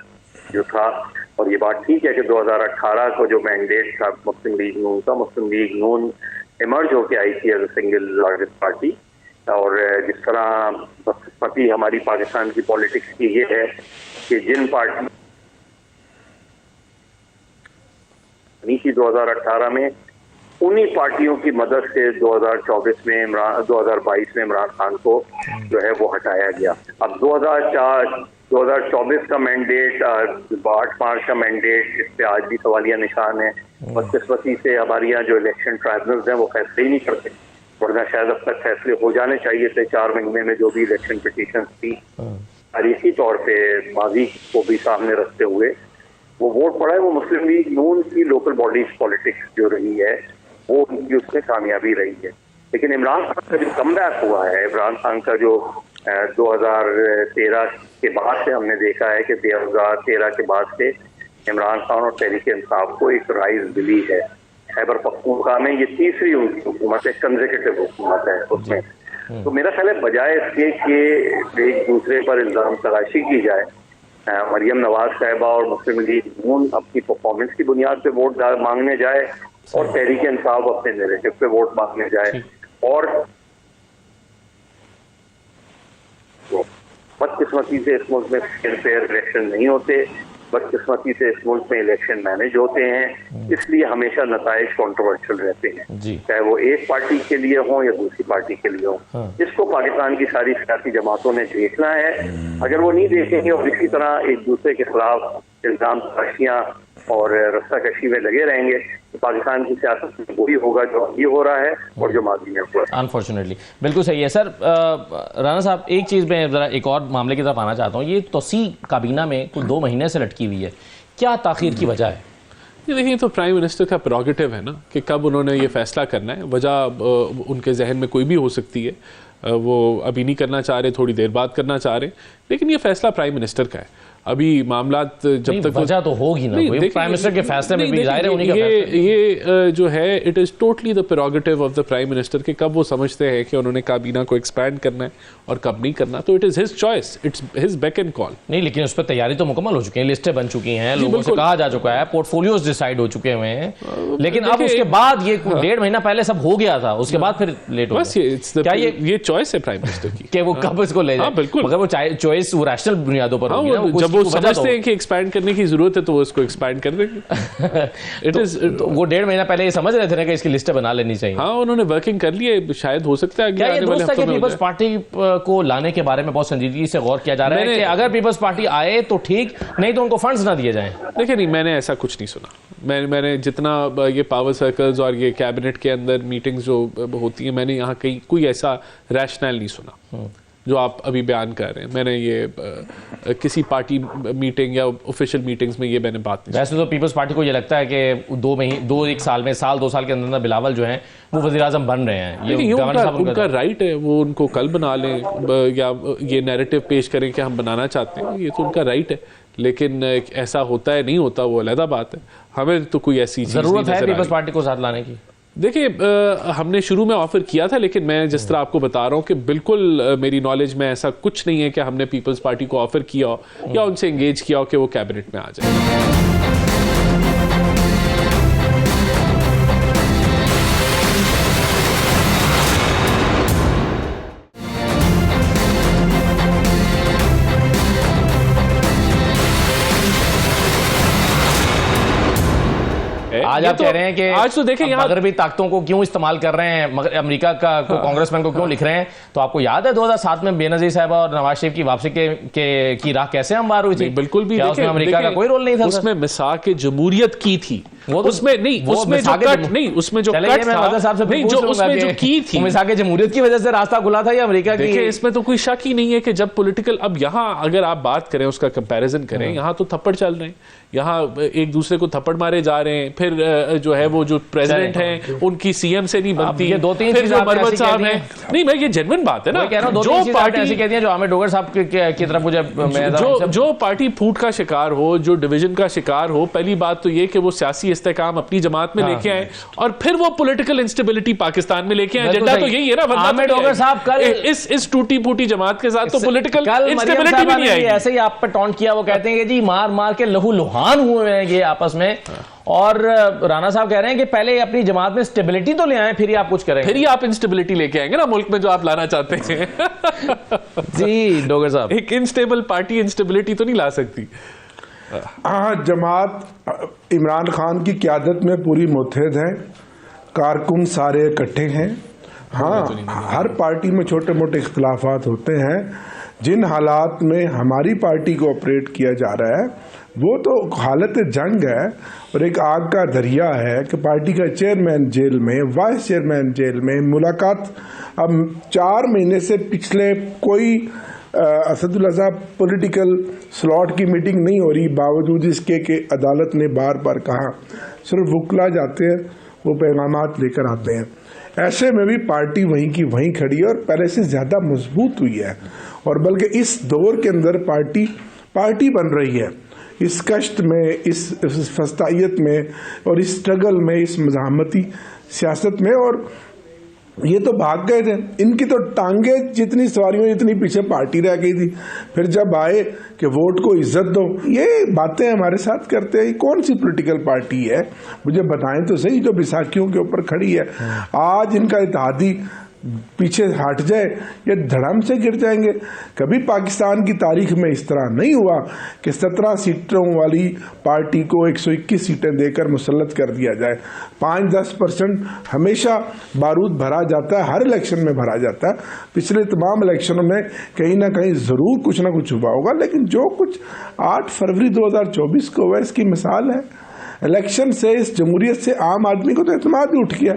जो था, और ये बात ठीक है कि 2018 को जो मैंडेट था मुस्लिम लीग नून का, मुस्लिम लीग नून इमर्ज होके आई थी as a single largest party. और जिस तरह बदकिस्मती हमारी पाकिस्तान की पॉलिटिक्स की ये है कि जिन पार्टी नहीं थी 2018 में, उन्हीं पार्टियों की मदद से 2022 में इमरान खान को जो है वो हटाया गया। अब 2024 का मैंडेट, 8 मार्च का मैंडेट, इस पे आज भी सवालिया निशान है। बदकिस्मती से हमारे यहाँ जो इलेक्शन ट्राइब्यूनल्स हैं वो फैसले ही नहीं करते, वरना शायद अब तक फैसले हो जाने चाहिए थे 4 महीने में जो भी इलेक्शन पिटीशन थी। तारीखी तौर पे माजी को भी सामने रखते हुए वो वोट पड़ा है, वो मुस्लिम लीग नून की लोकल बॉडीज पॉलिटिक्स जो रही है वो उनकी उसमें कामयाबी रही है। लेकिन इमरान खान का जो कमबैक हुआ है, इमरान खान का जो 2013 के बाद से हमने देखा है कि 2013 के बाद से इमरान खान और तहरीक इंसाफ को एक राइज मिली है। खैबर पख्तूनख्वा में ये तीसरी उनकी हुकूमत है, कंसेक्यूटिव हुकूमत है उसमें। तो मेरा ख्याल है बजाय इसके कि एक दूसरे पर इल्जाम तराशी की जाए, मरियम नवाज साहिबा और मुस्लिम लीग नून अपनी परफॉर्मेंस की बुनियाद पे वोट मांगने जाए और तहरीक इंसाफ अपने नैरेटिव पे वोट मांगने जाए। और बदकिस्मती से इस मुल्क में फेयर इलेक्शन नहीं होते, बदकिस्मती से इस मुल्क में इलेक्शन मैनेज होते हैं, इसलिए हमेशा नताइज कॉन्ट्रोवर्शियल रहते हैं, चाहे वो एक पार्टी के लिए हो या दूसरी पार्टी के लिए हो। इसको पाकिस्तान की सारी सियासी जमातों ने देखना है। अगर वो नहीं देखेंगे और इसी तरह एक दूसरे के खिलाफ इल्जाम तराशियां और रस्साकशी में लगे रहेंगे, तो पाकिस्तान की सियासत में वही होगा जो अभी हो रहा है और जो माजी में हुआ। अनफॉर्चुनेटली बिल्कुल सही है सर। राना साहब, एक चीज़ मैं ज़रा एक और मामले की तरफ आना चाहता हूँ। ये तोसी काबीना में कुछ 2 महीने से लटकी हुई है, क्या ताख़ीर की वजह है? ये देखिए, तो प्राइम मिनिस्टर का प्रोगेटिव है ना कि कब उन्होंने ये फैसला करना है। वजह उनके जहन में कोई भी हो सकती है, वो अभी नहीं करना चाह रहे, थोड़ी देर बाद करना चाह रहे, लेकिन ये फैसला प्राइम मिनिस्टर का है। अभी मामला जब तक वजह तो होगी ना, प्राइम मिनिस्टर के फैसले में भी जाहिर है उन्हीं का फैसला। ये जो है it is totally the prerogative of the prime minister कि कब वो समझते हैं कि उन्होंने काबीना को एक्सपैंड करना है और कब नहीं करना। तो it is his choice, it's his back and call. नहीं, लेकिन उस पर तैयारी तो मुकम्मल हो चुकी है, लिस्टें बन चुकी हैं, लोगों से कहा जा चुका है, पोर्टफोलियोज डिसाइड हो चुके हुए हैं, लेकिन अब उसके बाद ये 1.5 महीना पहले सब हो गया था, उसके बाद फिर लेट हो गया। क्या ये चॉइस है प्राइम मिनिस्टर की कि वो कब इसको ले जाए? बिल्कुल, मगर वो चॉइस वो रैशनल बुनियादों पर होगी ना, जब वो समझते हैं कि एक्सपैंड करने की जरूरत है तो वो इसको एक्सपैंड कर देंगे। इट इज वो 1.5 महीना पहले ये समझ रहे थे ना कि इसकी लिस्ट बना लेनी चाहिए। हाँ, उन्होंने वर्किंग कर ली है, शायद हो सकता है क्या ये दुरुस्त है कि पीपल्स पार्टी को लाने के बारे में बहुत संजीदगी से गौर किया जा रहा है कि अगर पीपल्स पार्टी आए तो ठीक, नहीं तो उनको फंड्स ना दिए जाएं? देखिए, नहीं, मैंने ऐसा कुछ नहीं सुना। मैंने जितना ये पावर सर्कल्स और ये कैबिनेट के अंदर मीटिंग्स जो होती हैं, मैंने यहाँ कहीं कोई ऐसा रैशनल नहीं सुना। जो आप अभी बयान कर रहे हैं। मैंने ये किसी पार्टी मीटिंग या ऑफिशियल मीटिंग्स में ये मैंने बात नहीं। वैसे तो पीपल्स पार्टी को ये लगता है कि 2 साल में 2 साल के अंदर बिलावल जो हैं वो वज़ीर-ए-आज़म बन रहे हैं। ये उनका राइट है, वो उनको कल बना लें या ये नैरेटिव पेश करें कि हम बनाना चाहते हैं, ये तो उनका राइट है। लेकिन ऐसा होता है नहीं होता वो अलग बात है। हमें तो कोई ऐसी जरूरत है पीपल्स पार्टी को साथ लाने की। देखिए, हमने शुरू में ऑफर किया था, लेकिन मैं जिस तरह आपको बता रहा हूं कि बिल्कुल मेरी नॉलेज में ऐसा कुछ नहीं है कि हमने पीपल्स पार्टी को ऑफर किया हो या उनसे एंगेज किया हो कि वो कैबिनेट में आ जाए। आज आप कह रहे हैं कि आज तो देखें यहाँ मगरबी ताकतों को क्यों इस्तेमाल कर रहे हैं, मगर अमेरिका का को कांग्रेसमैन को क्यों लिख रहे हैं। तो आपको याद है 2007 में बेनजीर साहब और नवाज शरीफ की वापसी की राह कैसे हमवार हुई थी? बिल्कुल भी। उसमें अमेरिका का कोई रोल नहीं था। उसमें मिसाक जमहूरियत की थी, वो तो उसमें नहीं, उसमें जो कट नहीं, उसमें जो कट था नहीं, जो उसमें जो की थी मिसाक जमहूरियत की वजह से रास्ता खुला था या अमेरिका की? देखिए, इसमें तो कोई शक ही नहीं है कि जब पॉलिटिकल, अब यहाँ अगर आप बात करें उसका कंपैरिजन करें, यहाँ तो थप्पड़ चल रहे हैं, यहाँ एक दूसरे को थप्पड़ मारे जा रहे हैं। फिर जो है वो जो प्रेसिडेंट हैं उनकी सीएम से नहीं बनती। ये 2-3 फिर जो मरवत साहब हैं, नहीं मैं ये जेन्युइन बात है ना, जो पार्टी ऐसी कहती है, जो आमिर डोगर साहब की तरफ मुझे जो पार्टी फूट का शिकार हो, जो डिवीजन का शिकार हो, पहली बात तो ये कि वो सियासी इस्तेकाम अपनी जमात में लेके आए और फिर वो पॉलिटिकल इंस्टेबिलिटी पाकिस्तान में लेके आए। एजेंडा तो यही है ना। आमिर डोगर साहब कल इस टूटी फूटी जमात के साथ तो पॉलिटिकल इंस्टेबिलिटी भी नहीं आएगी। ऐसे ही आप पर टॉन्ट किया, वो कहते हैं कि जी मार मार के लहू लुहान हुए हैं ये आपस में। और राणा साहब कह रहे हैं कि पहले अपनी जमात में स्टेबिलिटी तो ले आए, फिर ही आप कुछ करेंगे, फिर ही आप इंस्टेबिलिटी लेके आएंगे ना मुल्क में जो आप लाना चाहते हैं। जी डोगर साहब, एक इनस्टेबल पार्टी इंस्टेबिलिटी तो नहीं ला सकती। जमात इमरान खान की क़यादत में पूरी मुत्तहिद है, कारकुन सारे इकट्ठे हैं। हाँ, हर पार्टी में छोटे मोटे इख्तिलाफात होते हैं। जिन हालात में हमारी पार्टी को ऑपरेट किया जा रहा है वो तो हालत जंग है और एक आग का दरिया है कि पार्टी का चेयरमैन जेल में, वाइस चेयरमैन जेल में, मुलाकात अब 4 महीने से पिछले कोई असदुल्ला साहब पॉलिटिकल स्लॉट की मीटिंग नहीं हो रही, बावजूद इसके कि अदालत ने बार बार कहा सिर्फ वुकला जाते हैं, वो पैगामात लेकर आते हैं। ऐसे में भी पार्टी वहीं की वहीं खड़ी है और पहले से ज़्यादा मजबूत हुई है और बल्कि इस दौर के अंदर पार्टी बन रही है। इस कष्ट में, इस फस्तायत में और इस स्ट्रगल में, इस मज़ाहमती सियासत में, और ये तो भाग गए थे, इनकी तो टांगे जितनी सवारियों जितनी पीछे पार्टी रह गई थी। फिर जब आए कि वोट को इज्जत दो, ये बातें हमारे साथ करते हैं। कौन सी पॉलिटिकल पार्टी है मुझे बताएं तो सही जो बैसाखियों के ऊपर खड़ी है। आज इनका इत्तेहादी पीछे हट जाए या धड़म से गिर जाएंगे। कभी पाकिस्तान की तारीख में इस तरह नहीं हुआ कि 17 सीटों वाली पार्टी को 121 सीटें देकर मुसल्लत कर दिया जाए। 5-10% हमेशा बारूद भरा जाता है, हर इलेक्शन में भरा जाता है। पिछले तमाम इलेक्शनों में कहीं ना कहीं ज़रूर कुछ ना कुछ हुआ होगा, लेकिन जो कुछ 8 फरवरी 2024 को हुआ इसकी मिसाल है। इलेक्शन से, इस जमहूरियत से आम आदमी को तो एतमाद भी उठ गया।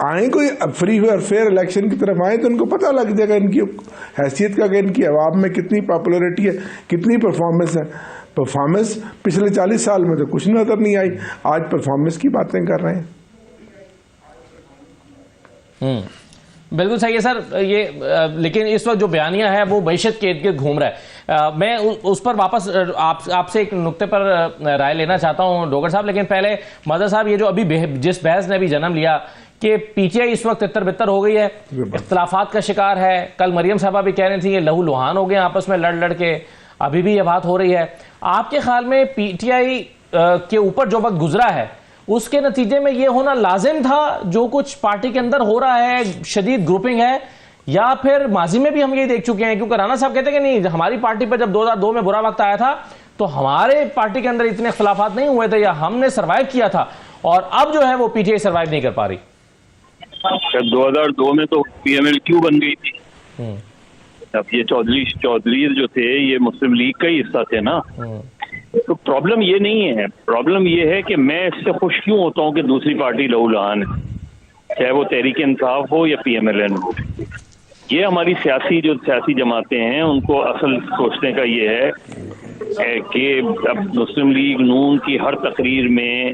आए कोई फ्री और फेयर इलेक्शन की तरफ आए तो उनको पता लग जाएगा इनकी हैसियत का, कि इनकी अवाम में कितनी पॉपुलैरिटी है, कितनी परफॉर्मेंस है। परफॉर्मेंस पिछले 40 साल में तो कुछ नजर नहीं आई, आज परफॉर्मेंस की बातें कर रहे हैं। बिल्कुल सही है सर। ये लेकिन इस वक्त जो बयानिया है वो मईशत के इर्द गिर्द घूम रहा है। मैं उस पर वापस आपसे एक नुक्ते पर राय लेना चाहता हूं डोगर साहब, लेकिन पहले मदर साहब, ये जो अभी जिस बहस ने अभी जन्म लिया कि पीटीआई इस वक्त तितर बितर हो गई है, इख्तलाफात का शिकार है। कल मरियम साहबा भी कह रही थी ये लहू लुहान हो गए आपस में लड़ लड़ के, अभी भी ये बात हो रही है। आपके ख्याल में पीटीआई के ऊपर जो वक्त गुजरा है उसके नतीजे में ये होना लाजिम था जो कुछ पार्टी के अंदर हो रहा है, शदीद ग्रुपिंग है, या फिर माजी में भी हम ये देख चुके हैं? क्योंकि राणा साहब कहते हैं कि नहीं, हमारी पार्टी पर जब 2002 में बुरा वक्त आया था तो हमारे पार्टी के अंदर इतने इख्तलाफात नहीं हुए थे या हमने सर्वाइव किया था, और अब जो है वो पीटीआई सर्वाइव नहीं कर पा रही। 2002 में तो पीएमएल क्यों बन गई थी। अब ये चौधरी जो थे ये मुस्लिम लीग का ही हिस्सा थे ना। तो प्रॉब्लम ये नहीं है, प्रॉब्लम ये है कि मैं इससे खुश क्यों होता हूँ कि दूसरी पार्टी लहू लुहान है, चाहे वो तहरीक इंसाफ हो या पीएमएलएन हो। ये हमारी सियासी जमातें हैं, उनको असल सोचने का ये है कि अब मुस्लिम लीग नून की हर तकरीर में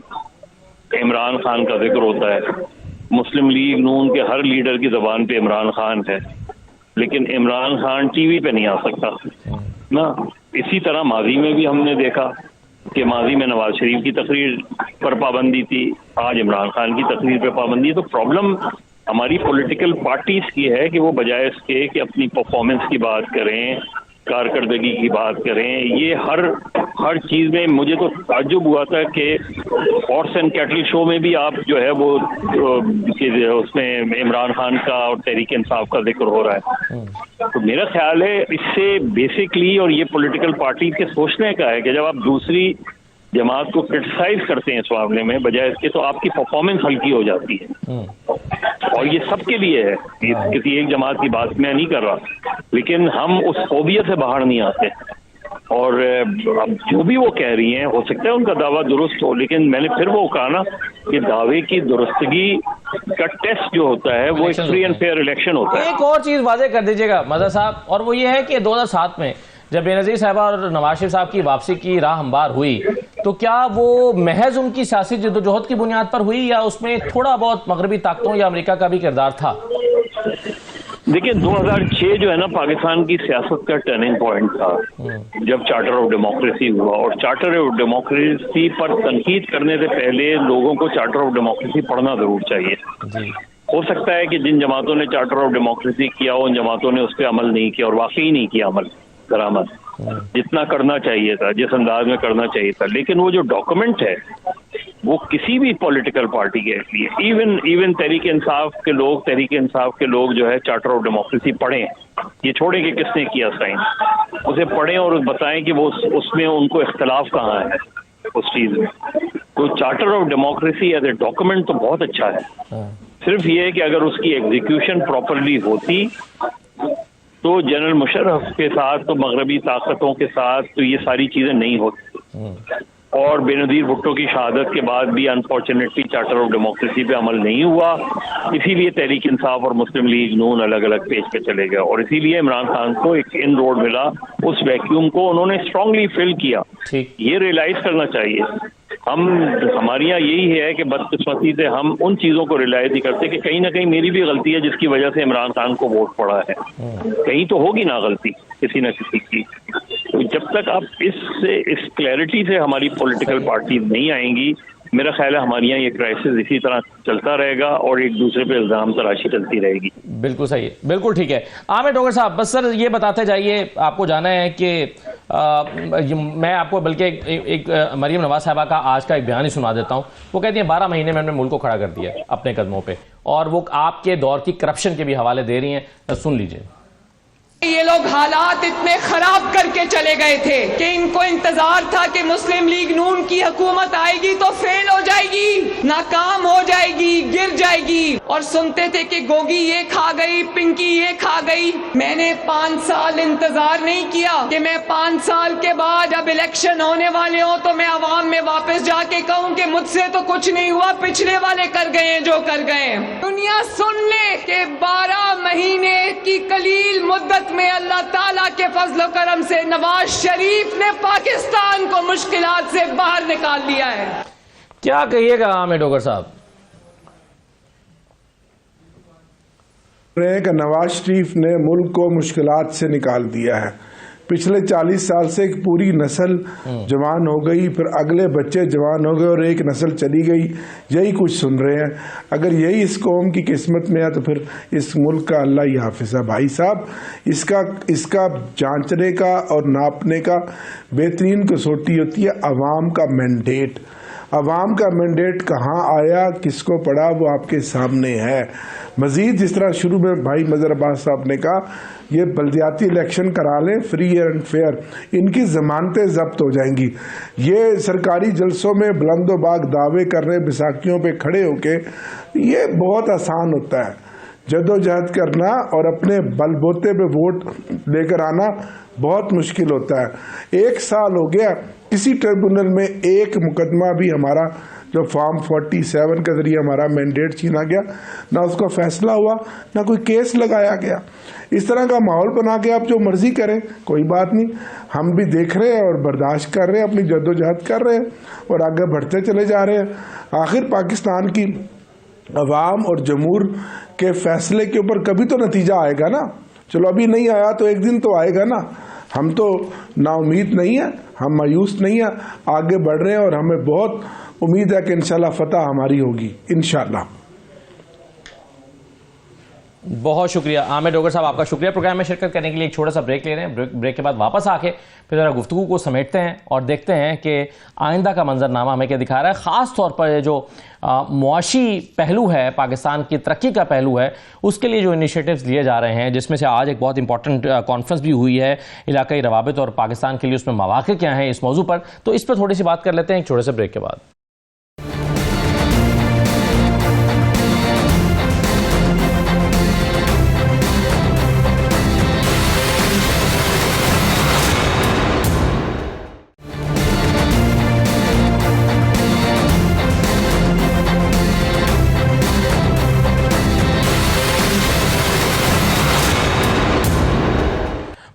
इमरान खान का जिक्र होता है, मुस्लिम लीग नून के हर लीडर की ज़बान पे इमरान खान है, लेकिन इमरान खान टीवी पे नहीं आ सकता ना। इसी तरह माजी में भी हमने देखा कि माजी में नवाज शरीफ की तकरीर पर पाबंदी थी, आज इमरान खान की तकरीर पर पाबंदी है। तो प्रॉब्लम हमारी पॉलिटिकल पार्टीज की है कि वो बजाय इसके कि अपनी परफॉर्मेंस की बात करें, कारकर्दगी की बात करें, ये हर चीज में मुझे तो ताज्जुब हुआ था कि हॉर्स एंड कैटल शो में भी आप जो है वो उसमें इमरान खान का और तहरीक इंसाफ का जिक्र हो रहा है। तो मेरा ख्याल है इससे बेसिकली, और ये पॉलिटिकल पार्टी के सोचने का है कि जब आप दूसरी जमात को क्रिटिसाइज करते हैं इस मामले में बजाय इसके, तो आपकी परफॉर्मेंस हल्की हो जाती है। और ये सबके लिए है, किसी एक जमात की बात मैं नहीं कर रहा, लेकिन हम उस फोबिया से बाहर नहीं आते। और अब जो भी वो कह रही हैं, हो सकता है उनका दावा दुरुस्त हो, लेकिन मैंने फिर वो कहा ना कि दावे की दुरुस्तगी का टेस्ट जो होता है वो एक फ्री एंड फेयर इलेक्शन होता है। एक और चीज वाजे कर दीजिएगा मज़हर साहब, और वो ये है कि 2007 में जब बेनज़ीर साहबा और नवाज शरीफ साहब की वापसी की राह हमवार हुई, तो क्या वो महज उनकी सियासी जद्दोजहद की बुनियाद पर हुई या उसमें थोड़ा बहुत मगरबी ताकतों या अमेरिका का भी किरदार था? देखिए 2006 जो है ना पाकिस्तान की सियासत का टर्निंग पॉइंट था, जब चार्टर ऑफ डेमोक्रेसी हुआ। और चार्टर ऑफ डेमोक्रेसी पर तनकीद करने से पहले लोगों को चार्टर ऑफ डेमोक्रेसी पढ़ना जरूर चाहिए। हो सकता है कि जिन जमातों ने चार्टर ऑफ डेमोक्रेसी किया उन जमातों ने उस पर अमल नहीं किया, और वाकई नहीं किया अमल दरामद जितना करना चाहिए था, जिस अंदाज में करना चाहिए था। लेकिन वो जो डॉक्यूमेंट है वो किसी भी पॉलिटिकल पार्टी के लिए, इवन तहरीक इंसाफ के लोग जो है चार्टर ऑफ डेमोक्रेसी पढ़ें, ये छोड़े कि किसने किया साइन, उसे पढ़ें और बताएं कि वो उसमें उनको इख्तलाफ कहाँ है उस चीज में। तो charter of democracy as a document तो बहुत अच्छा है, सिर्फ ये है कि अगर उसकी एग्जीक्यूशन प्रॉपरली होती तो जनरल मुशर्रफ के साथ, तो मगरबी ताकतों के साथ तो ये सारी चीजें नहीं होती। और बेनज़ीर भुट्टो की शहादत के बाद भी अनफॉर्चुनेटली चार्टर ऑफ डेमोक्रेसी पे अमल नहीं हुआ, इसीलिए तहरीक इंसाफ और मुस्लिम लीग नून अलग अलग पेज पे चले गए, और इसीलिए इमरान खान को एक इन रोड मिला। उस वैक्यूम को उन्होंने स्ट्रांगली फिल किया, ये रियलाइज करना चाहिए। हमारी यहाँ यही है कि बदकिस्मती से हम उन चीजों को रियलाइज नहीं करते कि कहीं ना कहीं मेरी भी गलती है जिसकी वजह से इमरान खान को वोट पड़ा है। कहीं तो होगी ना गलती किसी न किसी की। तो जब तक आप इस क्लैरिटी से हमारी पॉलिटिकल पार्टी नहीं आएंगी, मेरा ख्याल है हमारे यहाँ ये क्राइसिस इसी तरह चलता रहेगा और एक दूसरे पे इल्जाम तराशी चलती रहेगी। बिल्कुल सही है, बिल्कुल ठीक है। आमिर डोगर साहब, बस सर ये बताते जाइए, आपको जाना है कि मैं आपको बल्कि एक मरियम नवाज साहबा का आज का एक बयान ही सुना देता हूँ। वो कहती हैं 12 महीने में हमने मुल्क को खड़ा कर दिया अपने कदमों पे, और वो आपके दौर की करप्शन के भी हवाले दे रही हैं। सुन लीजिए। ये लोग हालात इतने खराब करके चले गए थे कि इनको इंतजार था कि मुस्लिम लीग नून की हुकूमत आएगी तो फेल हो जाएगी, नाकाम हो जाएगी, गिर जाएगी। और सुनते थे कि गोगी ये खा गई, पिंकी ये खा गई। मैंने 5 साल इंतजार नहीं किया कि मैं 5 साल के बाद अब इलेक्शन होने वाले हो तो मैं अवाम में वापस जाके कहूं कि मुझसे तो कुछ नहीं हुआ, पिछले वाले कर गए हैं जो कर गए। दुनिया सुन ले कि 12 महीने की कलील मुद्दत में अल्लाह ताला के फजल करम से नवाज शरीफ ने पाकिस्तान को मुश्किलात से बाहर निकाल लिया है। क्या कहिएगा आमिर डोगर साहब? नवाज शरीफ ने मुल्क को मुश्किलात से निकाल दिया है। पिछले 40 साल से एक पूरी नस्ल जवान हो गई, फिर अगले बच्चे जवान हो गए और एक नस्ल चली गई। यही कुछ सुन रहे हैं। अगर यही इस कौम की किस्मत में है तो फिर इस मुल्क का अल्लाह ही हाफिज़ है। भाई साहब, इसका जांचने का और नापने का बेहतरीन कसौटी होती है अवाम का मैंडेट। अवाम का मैंडेट कहाँ आया, किसको पड़ा, वो आपके सामने है। मजीद जिस तरह शुरू में भाई मजहर अब्बास साहब ने कहा, ये बल्दियाती इलेक्शन करा लें फ्री एंड फेयर, इनकी जमानतें जब्त हो जाएंगी। ये सरकारी जलसों में बुलंदोबाग दावे करने, बैसाखियों पे खड़े होके, ये बहुत आसान होता है। जद्दोजहद करना और अपने बलबूते पे वोट लेकर आना बहुत मुश्किल होता है। 1 साल हो गया, किसी ट्रिब्यूनल में एक मुकदमा भी हमारा जब फॉर्म 47 के जरिए हमारा मैंडेट छीना गया, ना उसका फैसला हुआ, ना कोई केस लगाया गया। इस तरह का माहौल बना के आप जो मर्जी करें, कोई बात नहीं, हम भी देख रहे हैं और बर्दाश्त कर रहे हैं, अपनी जद्दोजहद कर रहे हैं और आगे बढ़ते चले जा रहे हैं। आखिर पाकिस्तान की अवाम और जमहूर के फैसले के ऊपर कभी तो नतीजा आएगा ना। चलो अभी नहीं आया तो एक दिन तो आएगा ना। हम तो नाउमीद नहीं है, हम मायूस नहीं है, आगे बढ़ रहे हैं और हमें बहुत उम्मीद है कि इंशाल्लाह फतह हमारी होगी, इंशाल्लाह। बहुत शुक्रिया आमिर डोगर साहब, आपका शुक्रिया प्रोग्राम में शिरकत करने के लिए। एक छोटा सा ब्रेक ले रहे हैं, ब्रेक के बाद वापस आके फिर जरा गुफ्तगू को समेटते हैं और देखते हैं कि आइंदा का मंजरनामा हमें क्या दिखा रहा है। ख़ास तौर पर ये जो मुआशी पहलू है, पाकिस्तान की तरक्की का पहलू है, उसके लिए जो इनिशिएटिव्स लिए जा रहे हैं, जिसमें से आज एक बहुत इंपॉर्टेंट कॉन्फ्रेंस भी हुई है इलाकाई रवाबित और पाकिस्तान के लिए उसमें मौक़े क्या हैं इस मौजू पर, तो इस पर थोड़ी सी बात कर लेते हैं एक छोटे से ब्रेक के बाद।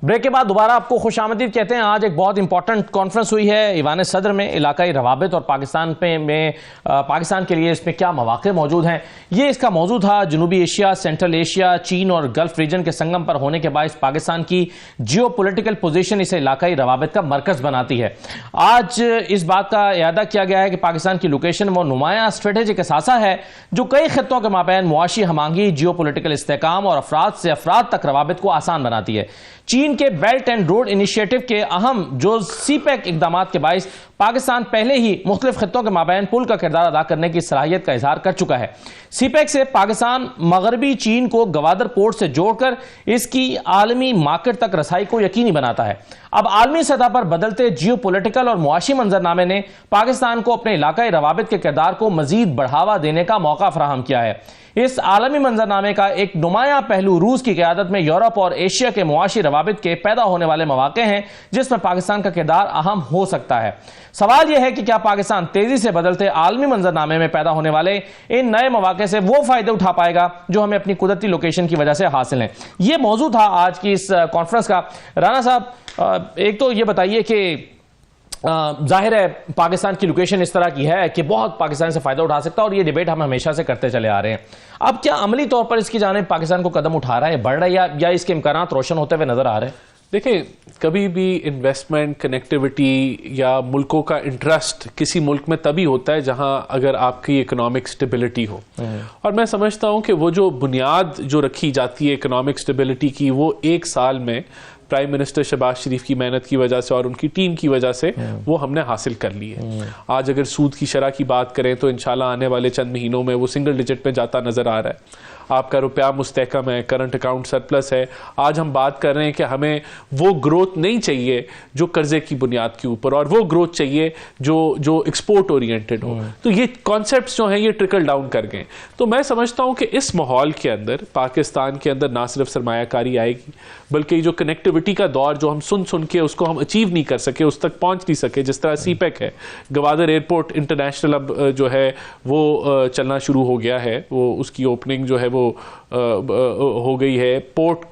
ब्रेक के बाद दोबारा आपको खुशामदीद कहते हैं। आज एक बहुत इंपॉर्टेंट कॉन्फ्रेंस हुई है ईवान सदर में इलाकाई रवाबित और पाकिस्तान में पाकिस्तान के लिए इसमें क्या मौक़े मौजूद हैं, ये इसका मौजू था। जनूबी एशिया, सेंट्रल एशिया, चीन और गल्फ रीजन के संगम पर होने के बायस पाकिस्तान की जियो पोलिटिकल पोजीशन इसे इलाकाई रवाबित का मरकज बनाती है। आज इस बात का इयादा किया गया है कि पाकिस्तान की लोकेशन वो नुमायां स्ट्रेटेजिक असासा है जो कई खित्तों के माबैन मुआशी हमांगी, जियो पोलिटिकल इस्तेहकाम और अफराद से अफराद तक रवाबित को आसान बनाती है। चीन के बेल्ट एंड रोड इनिशिएटिव के अहम जो सीपैक इकदाम के बायस पाकिस्तान पहले ही मुख्तलिफ खित्तों के माबैन पुल का किरदार अदा करने की सलाहियत का इजहार कर चुका है। सीपैक से पाकिस्तान मगरबी चीन को गवादर पोर्ट से जोड़कर इसकी आलमी मार्केट तक रसाई को यकीनी बनाता है। अब आलमी सतह पर बदलते जियो पोलिटिकल और मुआशी मंजरनामे ने पाकिस्तान को अपने इलाकाई रवाबित के किरदार को मजीद बढ़ावा देने का मौका फराहम किया है। इस आलमी मंजरनामे का एक नुमायां पहलू रूस की क़यादत में यूरोप और एशिया के मुआशी रवाबित के पैदा होने वाले मौक़े हैं जिसमें पाकिस्तान का किरदार अहम हो सकता है। सवाल यह है कि क्या पाकिस्तान तेजी से बदलते आलमी मंजरनामे में पैदा होने वाले इन नए मौक़े से वो फायदे उठा पाएगा जो हमें अपनी कुदरती लोकेशन की वजह से हासिल हैं। ये मौजू था आज की इस कॉन्फ्रेंस का। राना साहब, एक तो ये बताइए कि जाहिर है पाकिस्तान की लोकेशन इस तरह की है कि बहुत पाकिस्तान से फायदा उठा सकता है और ये डिबेट हम हमेशा से करते चले आ रहे हैं। अब क्या अमली तौर पर इसकी जानिब पाकिस्तान को कदम उठा रहा है, बढ़ रहा है, या इसके इम्कानात रोशन होते हुए नजर आ रहे हैं? देखिए, कभी भी इन्वेस्टमेंट, कनेक्टिविटी या मुल्कों का इंटरेस्ट किसी मुल्क में तभी होता है जहां अगर आपकी इकोनॉमिक स्टेबिलिटी हो। और मैं समझता हूं कि वो जो बुनियाद जो रखी जाती है इकोनॉमिक स्टेबिलिटी की, वो एक साल में प्राइम मिनिस्टर शहबाज शरीफ की मेहनत की वजह से और उनकी टीम की वजह से वो हमने हासिल कर ली है। आज अगर सूद की शरह की बात करें तो इंशाल्लाह आने वाले चंद महीनों में वो सिंगल डिजिट में जाता नजर आ रहा है। आपका रुपया मुस्तहकम है, करंट अकाउंट सरप्लस है। आज हम बात कर रहे हैं कि हमें वो ग्रोथ नहीं चाहिए जो कर्जे की बुनियाद के ऊपर, और वो ग्रोथ चाहिए जो एक्सपोर्ट ओरिएंटेड हो। तो ये कॉन्सेप्ट्स जो हैं ये ट्रिकल डाउन कर गए। तो मैं समझता हूं कि इस माहौल के अंदर पाकिस्तान के अंदर ना सिर्फ सरमायाकारी आएगी बल्कि जो कनेक्टिविटी का दौर जो हम सुन के उसको हम अचीव नहीं कर सके, उस तक पहुंच नहीं सके, जिस तरह सीपैक है, गवादर एयरपोर्ट इंटरनेशनल अब जो है वो चलना शुरू हो गया है, वो उसकी ओपनिंग जो है वो हो गई है।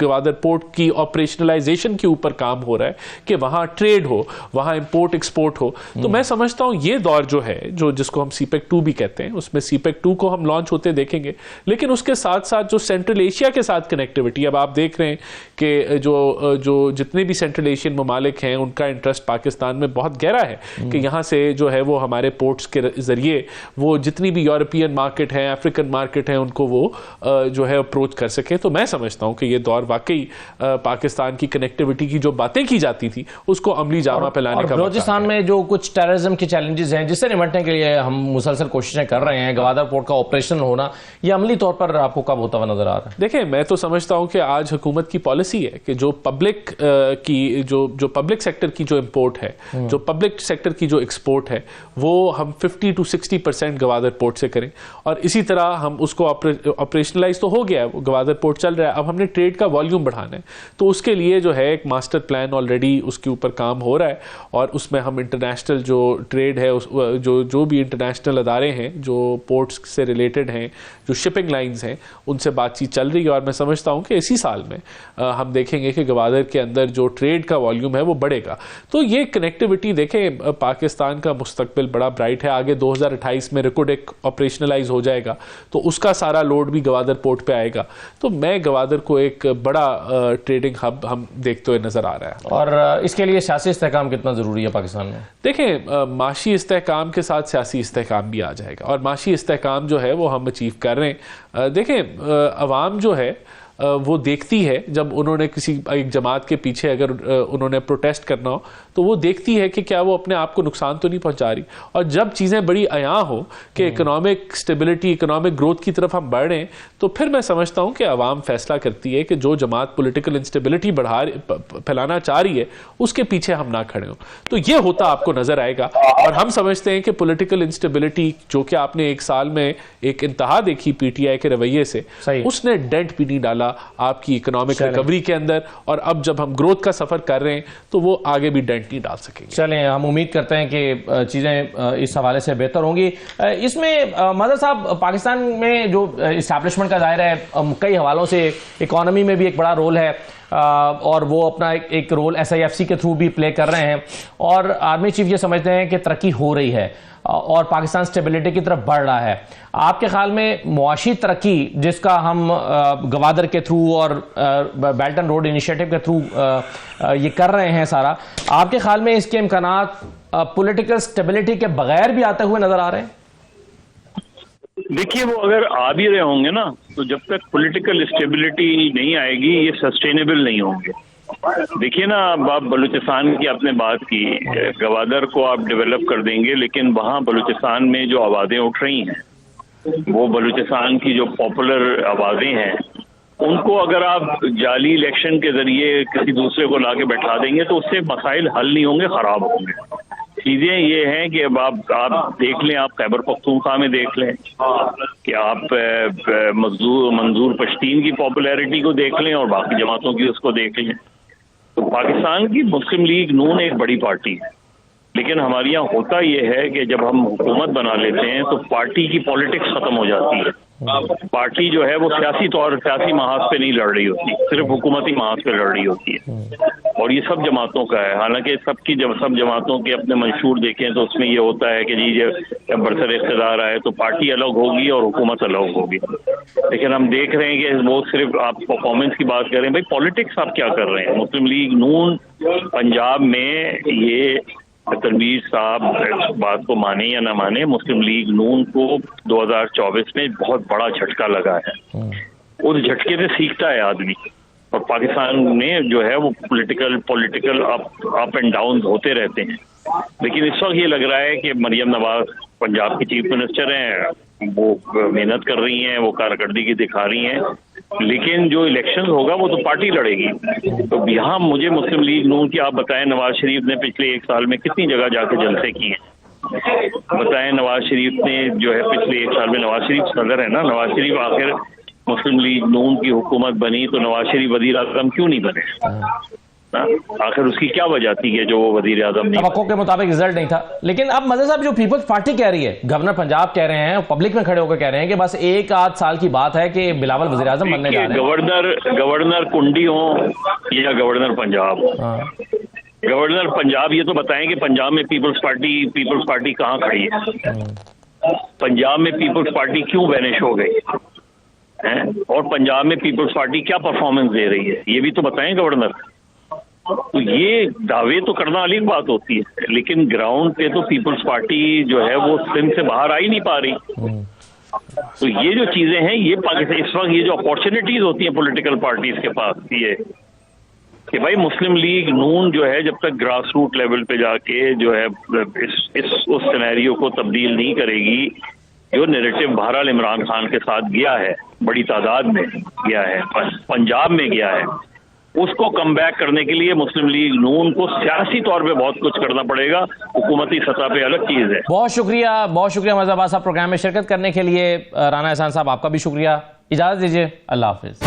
गवादर पोर्ट की ऑपरेशनलाइजेशन के ऊपर काम हो रहा है कि वहां ट्रेड हो, वहां इंपोर्ट एक्सपोर्ट हो। तो मैं समझता हूं ये दौर जो है, जो जिसको हम सीपैक 2 भी कहते हैं, उसमें सीपैक 2 को हम लॉन्च होते देखेंगे। लेकिन उसके साथ साथ जो सेंट्रल एशिया के साथ कनेक्टिविटी, अब आप देख रहे हैं कि जो जितने भी सेंट्रल एशियन ममालिक हैं उनका इंटरेस्ट पाकिस्तान में बहुत गहरा है कि यहाँ से जो है वो हमारे पोर्ट्स के जरिए वो जितनी भी यूरोपियन मार्केट है, अफ्रीकन मार्केट है, उनको वो जो है अप्रोच कर सके। तो मैं समझता हूं कि ये दौर वाकई पाकिस्तान की कनेक्टिविटी की जो बातें की जाती थी उसको अमली जामा फैलाने का। बलूचिस्तान में जो कुछ टेररिज्म के चैलेंजेस हैं जिससे निपटने के लिए हम मुसलसल कोशिशें कर रहे हैं, गवादर पोर्ट का ऑपरेशन होना, ये अमली तौर पर आपको कब होता हुआ नजर आ रहा है? देखिए, मैं तो समझता हूं कि आज हुकूमत की पॉलिसी है कि जो पब्लिक की जो पब्लिक सेक्टर की जो इंपोर्ट है, जो पब्लिक सेक्टर की जो एक्सपोर्ट है, वो हम 50 to 60% गवादर पोर्ट से करें और इसी तरह हम उसको ऑपरेशनलाइज ऑपरेशनलाइज तो हो गया है, वो गवादर पोर्ट चल रहा है, अब हमने ट्रेड का वॉल्यूम बढ़ाना है। तो उसके लिए जो है एक मास्टर प्लान ऑलरेडी उसके ऊपर काम हो रहा है और उसमें हम इंटरनेशनल जो ट्रेड है जो भी इंटरनेशनल अदारे हैं जो पोर्ट्स से रिलेटेड हैं, जो शिपिंग लाइंस हैं, उनसे बातचीत चल रही है और मैं समझता हूँ कि इसी साल में हम देखेंगे कि गवादर के अंदर जो ट्रेड का वॉल्यूम है वो बढ़ेगा। तो ये कनेक्टिविटी देखें, पाकिस्तान का मुस्तकबिल बड़ा ब्राइट है। आगे 2028 में रिकोडेक ऑपरेशनलाइज हो जाएगा तो उसका सारा लोड भी गवादर पोर्ट पे आएगा। तो मैं गवादर को एक बड़ा ट्रेडिंग हब हम देखते हुए नजर आ रहा है। और इसके लिए सियासी इस्तेहकाम कितना जरूरी है पाकिस्तान में? देखें, माशी इस्तेहकाम के साथ सियासी इस्तेहकाम भी आ जाएगा और माशी इस्तेहकाम जो है वो हम अचीव कर रहे हैं। देखें, अवाम जो है वो देखती है, जब उन्होंने किसी एक जमात के पीछे अगर उन्होंने प्रोटेस्ट करना हो तो वो देखती है कि क्या वो अपने आप को नुकसान तो नहीं पहुंचा रही। और जब चीज़ें बड़ी अयां हो कि इकोनॉमिक स्टेबिलिटी, इकोनॉमिक ग्रोथ की तरफ हम बढ़ रहे हैं, तो फिर मैं समझता हूं कि अवाम फैसला करती है कि जो जमात पॉलिटिकल इंस्टेबिलिटी फैलाना चाह रही है उसके पीछे हम ना खड़े हों। तो ये होता आपको नजर आएगा। और हम समझते हैं कि पॉलिटिकल इंस्टेबिलिटी जो कि आपने एक साल में एक इंतहा देखी पीटीआई के रवैये से, उसने डेंट भी नहीं डाला आपकी इकोनॉमिक रिकवरी के अंदर। और अब जब हम ग्रोथ का सफर कर रहे हैं तो वो आगे भी डेंट नहीं डाल सकेंगे। चलें, हम उम्मीद करते हैं कि चीजें इस हवाले से बेहतर होंगी। इसमें मदर साहब, पाकिस्तान में जो इस्टेब्लिशमेंट का दायरा है कई हवालों से इकोनॉमी में भी एक बड़ा रोल है और वो अपना एक रोल SIFC के थ्रू भी प्ले कर रहे हैं और आर्मी चीफ ये समझते हैं कि तरक्की हो रही है और पाकिस्तान स्टेबिलिटी की तरफ बढ़ रहा है। आपके ख्याल में मुआशी तरक्की जिसका हम गवादर के थ्रू और बेल्ट एंड रोड इनिशिएटिव के थ्रू ये कर रहे हैं सारा, आपके ख्याल में इसके इम्कानात पॉलिटिकल स्टेबिलिटी के बगैर भी आते हुए नजर आ रहे हैं? देखिए, वो अगर आ भी रहे होंगे ना, तो जब तक पॉलिटिकल स्टेबिलिटी नहीं आएगी ये सस्टेनेबल नहीं होंगे। देखिए ना, अब आप बलूचिस्तान की आपने बात की, गवादर को आप डेवलप कर देंगे लेकिन वहाँ बलूचिस्तान में जो आवाज़ें उठ रही हैं, वो बलूचिस्तान की जो पॉपुलर आवाज़ें हैं, उनको अगर आप जाली इलेक्शन के जरिए किसी दूसरे को लाके बैठा देंगे तो उससे मसाइल हल नहीं होंगे, खराब होंगे। चीजें ये हैं कि अब आप देख लें, आप खैबर पख्तूनख्वा में देख लें कि आप मंजूर पश्तीन की पॉपुलैरिटी को देख लें और बाकी जमातों की उसको देख लें। तो पाकिस्तान की मुस्लिम लीग नून एक बड़ी पार्टी है, लेकिन हमारे यहाँ होता यह है कि जब हम हुकूमत बना लेते हैं तो पार्टी की पॉलिटिक्स खत्म हो जाती है। पार्टी जो है वो सियासी महाज पे नहीं लड़ रही होती, सिर्फ हुकूमती महाज पे लड़ रही होती है। और ये सब जमातों का है, हालांकि सब जमातों के अपने मंशूर देखें तो उसमें ये होता है कि जी जब बरसर इख्तिदार आए तो पार्टी अलग होगी और हुकूमत अलग होगी। लेकिन हम देख रहे हैं कि वो सिर्फ आप परफॉर्मेंस की बात करें, भाई पॉलिटिक्स आप क्या कर रहे हैं। मुस्लिम लीग नून पंजाब में, ये तनवीर साहब बात को माने या ना माने, मुस्लिम लीग नून को 2024 में बहुत बड़ा झटका लगा है। उस झटके से सीखता है आदमी। और पाकिस्तान में जो है वो पॉलिटिकल अप एंड डाउन होते रहते हैं। लेकिन इस वक्त ये लग रहा है कि मरियम नवाज पंजाब की चीफ मिनिस्टर हैं, वो मेहनत कर रही हैं, वो कारकर्दगी दिखा रही हैं, लेकिन जो इलेक्शन होगा वो तो पार्टी लड़ेगी। तो यहाँ मुझे मुस्लिम लीग नून की आप बताएं, नवाज शरीफ ने पिछले 1 साल में कितनी जगह जाके जलसे किए हैं? बताएं, नवाज शरीफ ने जो है पिछले 1 साल में, नवाज शरीफ सदर है ना, नवाज शरीफ आखिर मुस्लिम लीग नून की हुकूमत बनी तो नवाज शरीफ वजीर आज़म क्यों नहीं बने? आखिर उसकी क्या वजह थी कि जो वो वजीर आज़म नहीं, तवक्को के मुताबिक रिजल्ट नहीं था। लेकिन अब मज़े साहब, जो पीपल्स पार्टी कह रही है, गवर्नर पंजाब कह रहे हैं, पब्लिक में खड़े होकर कह रहे हैं कि बस 1 आध साल की बात है कि बिलावल वजीर आज़म बनने जा रहे हैं। गवर्नर कुंडी हो या गवर्नर पंजाब हो, गवर्नर पंजाब ये तो बताएं कि पंजाब में पीपल्स पार्टी कहाँ खड़ी है? पंजाब में पीपल्स पार्टी क्यों वैनिश हो गई है? और पंजाब में पीपल्स पार्टी क्या परफॉर्मेंस दे रही है, ये भी तो बताएं गवर्नर। तो ये दावे तो करना अलग बात होती है, लेकिन ग्राउंड पे तो पीपल्स पार्टी जो है वो सिंध से बाहर आ ही नहीं पा रही। तो ये जो चीजें हैं, ये पाकिस्तान इस वक्त ये जो अपॉर्चुनिटीज होती हैं पॉलिटिकल पार्टीज के पास, ये कि भाई मुस्लिम लीग नून जो है जब तक ग्रास रूट लेवल पे जाके जो है उस सिनेरियो को तब्दील नहीं करेगी जो नैरेटिव बहरहाल इमरान खान के साथ गया है, बड़ी तादाद में गया है, पंजाब में गया है, उसको कम बैक करने के लिए मुस्लिम लीग नून को सियासी तौर पे बहुत कुछ करना पड़ेगा। हुकूमती सतह पे अलग चीज है। बहुत शुक्रिया मज़ाबाद साहब प्रोग्राम में शिरकत करने के लिए। राना एहसान साहब, आपका भी शुक्रिया। इजाज़त दीजिए, अल्लाह हाफिज़।